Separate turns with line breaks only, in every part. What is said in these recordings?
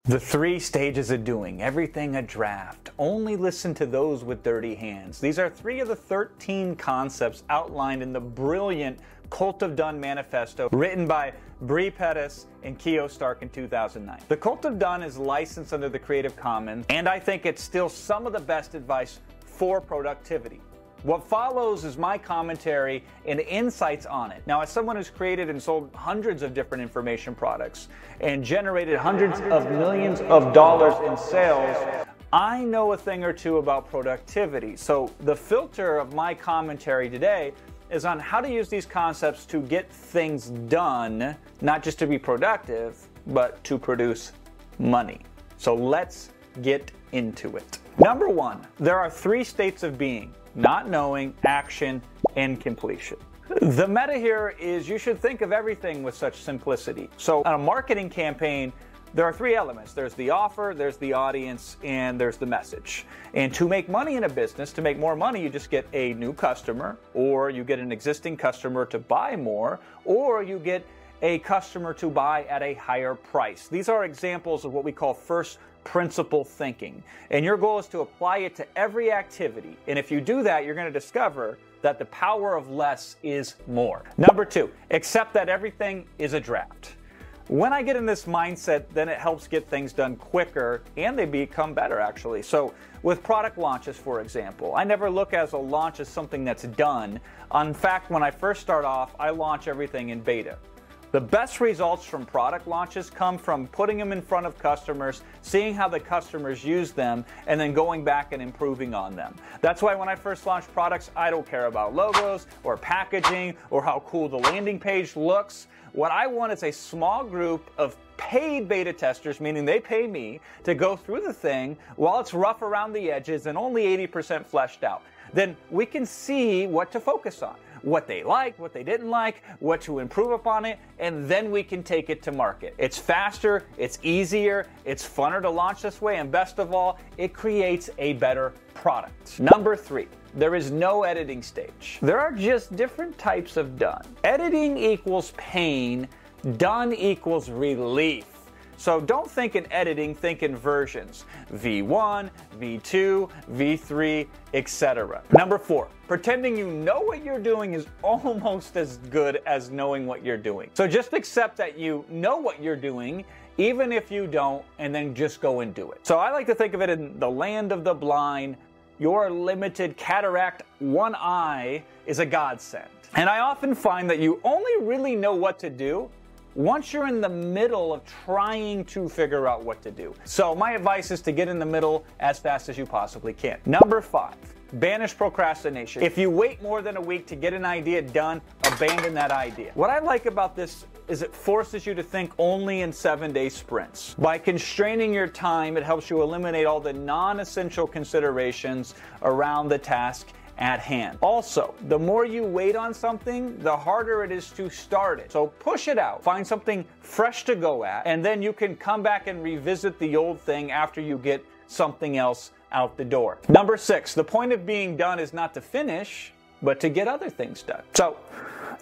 The 3 stages of doing everything a draft. Only listen to those with dirty hands. These are 3 of the 13 concepts outlined in the brilliant Cult of Done manifesto written by Bre Pettis and Keo Stark in 2009. The Cult of Done is licensed under the Creative Commons, and I think it's still some of the best advice for productivity. What follows is my commentary and insights on it. Now, as someone who's created and sold hundreds of different information products and generated hundreds of millions of dollars in sales, I know a thing or two about productivity. So the filter of my commentary today is on how to use these concepts to get things done, not just to be productive, but to produce money. So let's get into it. Number 1, there are 3 states of being: not knowing, action, and completion. The meta here is you should think of everything with such simplicity. So on a marketing campaign, there are 3 elements. There's the offer, there's the audience, and there's the message. And to make money in a business, to make more money, you just get a new customer, or you get an existing customer to buy more, or you get a customer to buy at a higher price. These are examples of what we call first principle thinking. And your goal is to apply it to every activity. And if you do that, you're going to discover that the power of less is more. Number 2, accept that everything is a draft. When I get in this mindset, then it helps get things done quicker, and they become better, actually. So with product launches, for example, I never look at a launch as something that's done. In fact, when I first start off, I launch everything in beta. The best results from product launches come from putting them in front of customers, seeing how the customers use them, and then going back and improving on them. That's why when I first launch products, I don't care about logos or packaging or how cool the landing page looks. What I want is a small group of paid beta testers, meaning they pay me to go through the thing while it's rough around the edges and only 80% fleshed out. Then we can see what to focus on, what they liked, what they didn't like, what to improve upon it, and then we can take it to market. It's faster, it's easier, it's funner to launch this way, and best of all, it creates a better product. Number 3, there is no editing stage. There are just different types of done. Editing equals pain, done equals relief. So don't think in editing, think in versions. V1, V2, V3, etc. Number 4, pretending you know what you're doing is almost as good as knowing what you're doing. So just accept that you know what you're doing, even if you don't, and then just go and do it. So I like to think of it in the land of the blind. Your limited cataract, one eye, is a godsend. And I often find that you only really know what to do once you're in the middle of trying to figure out what to do. So my advice is to get in the middle as fast as you possibly can. Number 5, banish procrastination. If you wait more than a week to get an idea done, abandon that idea. What I like about this is it forces you to think only in 7-day sprints. By constraining your time, it helps you eliminate all the non-essential considerations around the task at hand. Also, the more you wait on something, the harder it is to start it. So push it out. Find something fresh to go at, and then you can come back and revisit the old thing after you get something else out the door. Number 6, the point of being done is not to finish, but to get other things done. So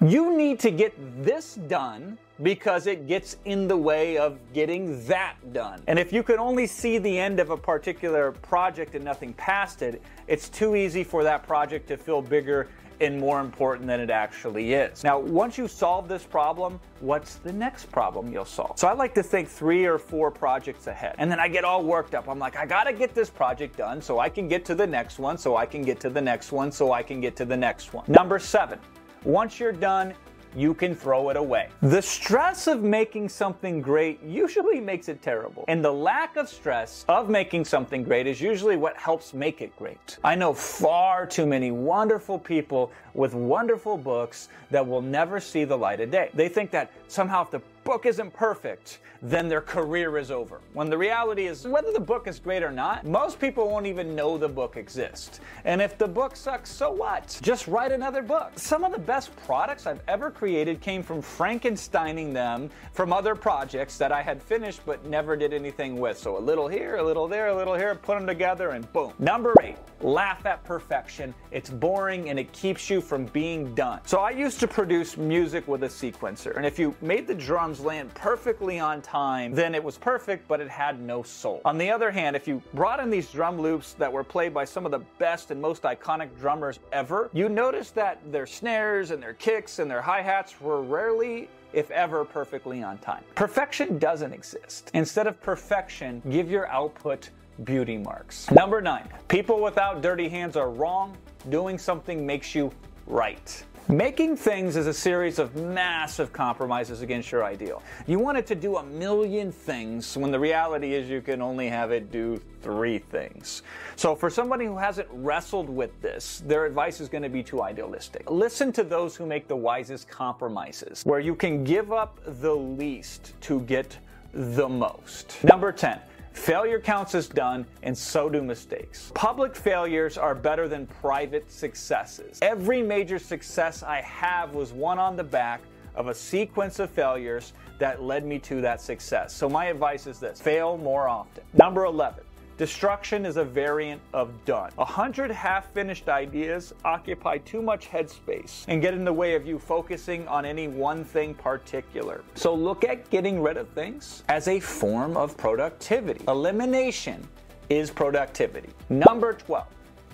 you need to get this done because it gets in the way of getting that done. And if you can only see the end of a particular project and nothing past it, it's too easy for that project to feel bigger and more important than it actually is. Now, once you solve this problem, what's the next problem you'll solve? So I like to think 3 or 4 projects ahead. And then I get all worked up. I'm like, I gotta get this project done so I can get to the next one, so I can get to the next one, so I can get to the next one. Number 7, once you're done, you can throw it away. The stress of making something great usually makes it terrible. And the lack of stress of making something great is usually what helps make it great. I know far too many wonderful people with wonderful books that will never see the light of day. They think that somehow if the book isn't perfect, then their career is over. When the reality is, whether the book is great or not, most people won't even know the book exists. And if the book sucks, so what? Just write another book. Some of the best products I've ever created came from Frankensteining them from other projects that I had finished but never did anything with. So a little here, a little there, a little here, put them together and boom. Number 8, laugh at perfection. It's boring and it keeps you from being done. So I used to produce music with a sequencer. And if you made the drum drums land perfectly on time, then it was perfect, but it had no soul. On the other hand, if you brought in these drum loops that were played by some of the best and most iconic drummers ever, you notice that their snares and their kicks and their hi-hats were rarely, if ever, perfectly on time. Perfection doesn't exist. Instead of perfection, give your output beauty marks. Number 9, people without dirty hands are wrong. Doing something makes you right. Making things is a series of massive compromises against your ideal. You want it to do a million things when the reality is you can only have it do 3 things. So for somebody who hasn't wrestled with this, their advice is going to be too idealistic. Listen to those who make the wisest compromises, where you can give up the least to get the most. Number 10. Failure counts as done, and so do mistakes. Public failures are better than private successes. Every major success I have was won on the back of a sequence of failures that led me to that success. So my advice is this: fail more often. Number 11. Destruction is a variant of done. 100 half-finished ideas occupy too much headspace and get in the way of you focusing on any one thing particular. So look at getting rid of things as a form of productivity. Elimination is productivity. Number 12.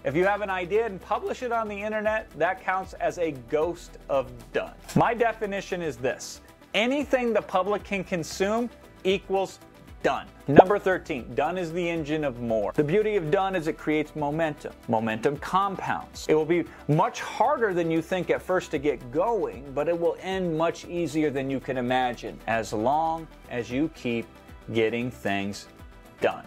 If you have an idea and publish it on the internet, that counts as a ghost of done. My definition is this: anything the public can consume equals done. Number 13, done is the engine of more. The beauty of done is it creates momentum. Momentum compounds. It will be much harder than you think at first to get going, but it will end much easier than you can imagine, as long as you keep getting things done.